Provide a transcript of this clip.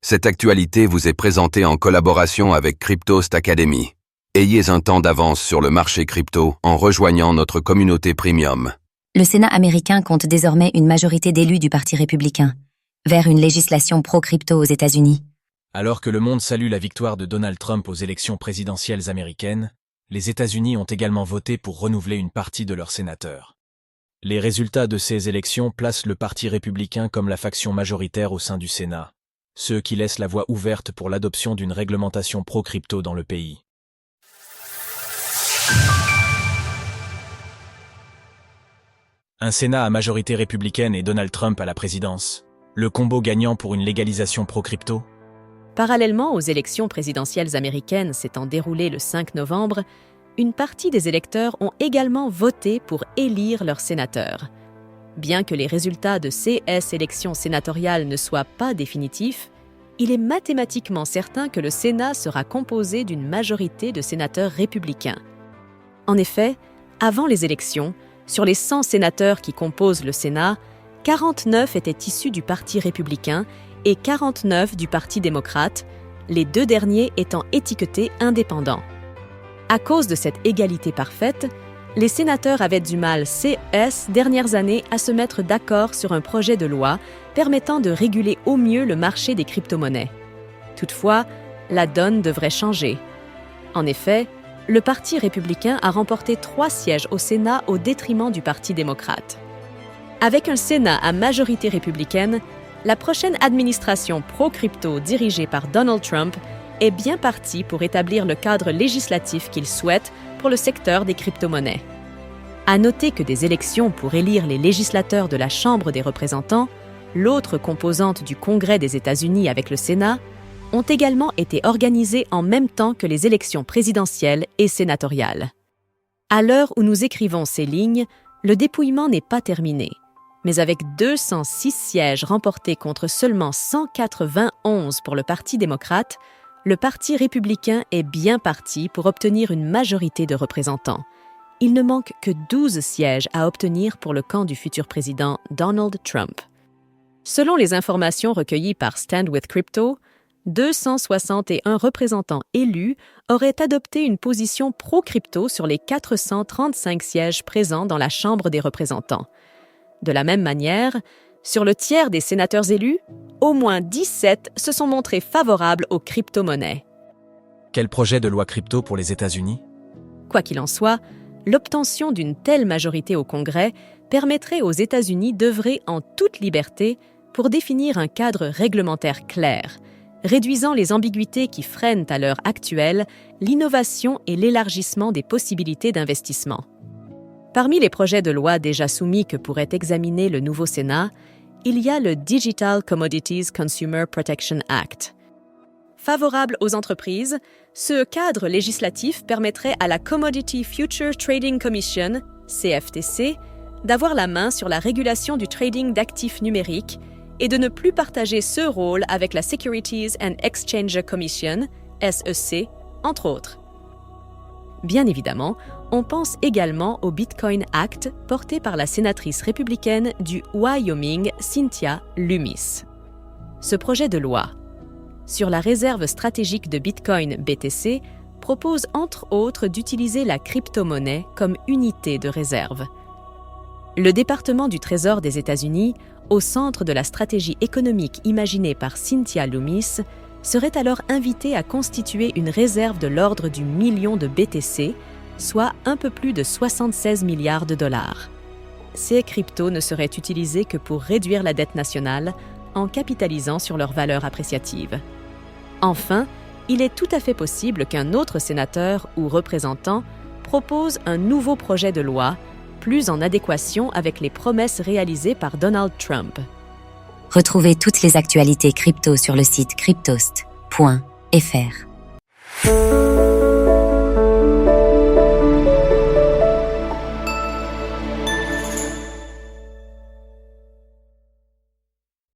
Cette actualité vous est présentée en collaboration avec Cryptost Academy. Ayez un temps d'avance sur le marché crypto en rejoignant notre communauté premium. Le Sénat américain compte désormais une majorité d'élus du Parti républicain, vers une législation pro-crypto aux États-Unis. Alors que le monde salue la victoire de Donald Trump aux élections présidentielles américaines, les États-Unis ont également voté pour renouveler une partie de leurs sénateurs. Les résultats de ces élections placent le Parti républicain comme la faction majoritaire au sein du Sénat, ce qui laisse la voie ouverte pour l'adoption d'une réglementation pro-crypto dans le pays. Un Sénat à majorité républicaine et Donald Trump à la présidence. Le combo gagnant pour une légalisation pro-crypto? Parallèlement aux élections présidentielles américaines s'étant déroulées le 5 novembre, une partie des électeurs ont également voté pour élire leurs sénateurs. Bien que les résultats de ces élections sénatoriales ne soient pas définitifs, il est mathématiquement certain que le Sénat sera composé d'une majorité de sénateurs républicains. En effet, avant les élections, sur les 100 sénateurs qui composent le Sénat, 49 étaient issus du Parti républicain et 49 du Parti démocrate, les deux derniers étant étiquetés indépendants. À cause de cette égalité parfaite, les sénateurs avaient du mal ces dernières années à se mettre d'accord sur un projet de loi permettant de réguler au mieux le marché des crypto-monnaies. Toutefois, la donne devrait changer. En effet, le Parti républicain a remporté 3 sièges au Sénat au détriment du Parti démocrate. Avec un Sénat à majorité républicaine, la prochaine administration pro-crypto dirigée par Donald Trump est bien partie pour établir le cadre législatif qu'il souhaite pour le secteur des crypto-monnaies. À noter que des élections pour élire les législateurs de la Chambre des représentants, l'autre composante du Congrès des États-Unis avec le Sénat, ont également été organisées en même temps que les élections présidentielles et sénatoriales. À l'heure où nous écrivons ces lignes, le dépouillement n'est pas terminé. Mais avec 206 sièges remportés contre seulement 191 pour le Parti démocrate, le Parti républicain est bien parti pour obtenir une majorité de représentants. Il ne manque que 12 sièges à obtenir pour le camp du futur président Donald Trump. Selon les informations recueillies par Stand with Crypto, 261 représentants élus auraient adopté une position pro-crypto sur les 435 sièges présents dans la Chambre des représentants. De la même manière, sur le tiers des sénateurs élus, au moins 17 se sont montrés favorables aux crypto-monnaies. Quel projet de loi crypto pour les États-Unis? Quoi qu'il en soit, l'obtention d'une telle majorité au Congrès permettrait aux États-Unis d'œuvrer en toute liberté pour définir un cadre réglementaire clair, réduisant les ambiguïtés qui freinent à l'heure actuelle l'innovation et l'élargissement des possibilités d'investissement. Parmi les projets de loi déjà soumis que pourrait examiner le nouveau Sénat, il y a le Digital Commodities Consumer Protection Act. Favorable aux entreprises, ce cadre législatif permettrait à la Commodity Future Trading Commission, CFTC, d'avoir la main sur la régulation du trading d'actifs numériques et de ne plus partager ce rôle avec la Securities and Exchange Commission, SEC, entre autres. Bien évidemment, on pense également au Bitcoin Act porté par la sénatrice républicaine du Wyoming, Cynthia Lummis. Ce projet de loi sur la réserve stratégique de Bitcoin BTC propose entre autres d'utiliser la crypto-monnaie comme unité de réserve. Le département du Trésor des États-Unis, au centre de la stratégie économique imaginée par Cynthia Lummis, serait alors invité à constituer une réserve de l'ordre du million de BTC, soit un peu plus de 76 milliards de dollars. Ces cryptos ne seraient utilisés que pour réduire la dette nationale en capitalisant sur leur valeur appréciative. Enfin, il est tout à fait possible qu'un autre sénateur ou représentant propose un nouveau projet de loi plus en adéquation avec les promesses réalisées par Donald Trump. Retrouvez toutes les actualités crypto sur le site cryptost.fr.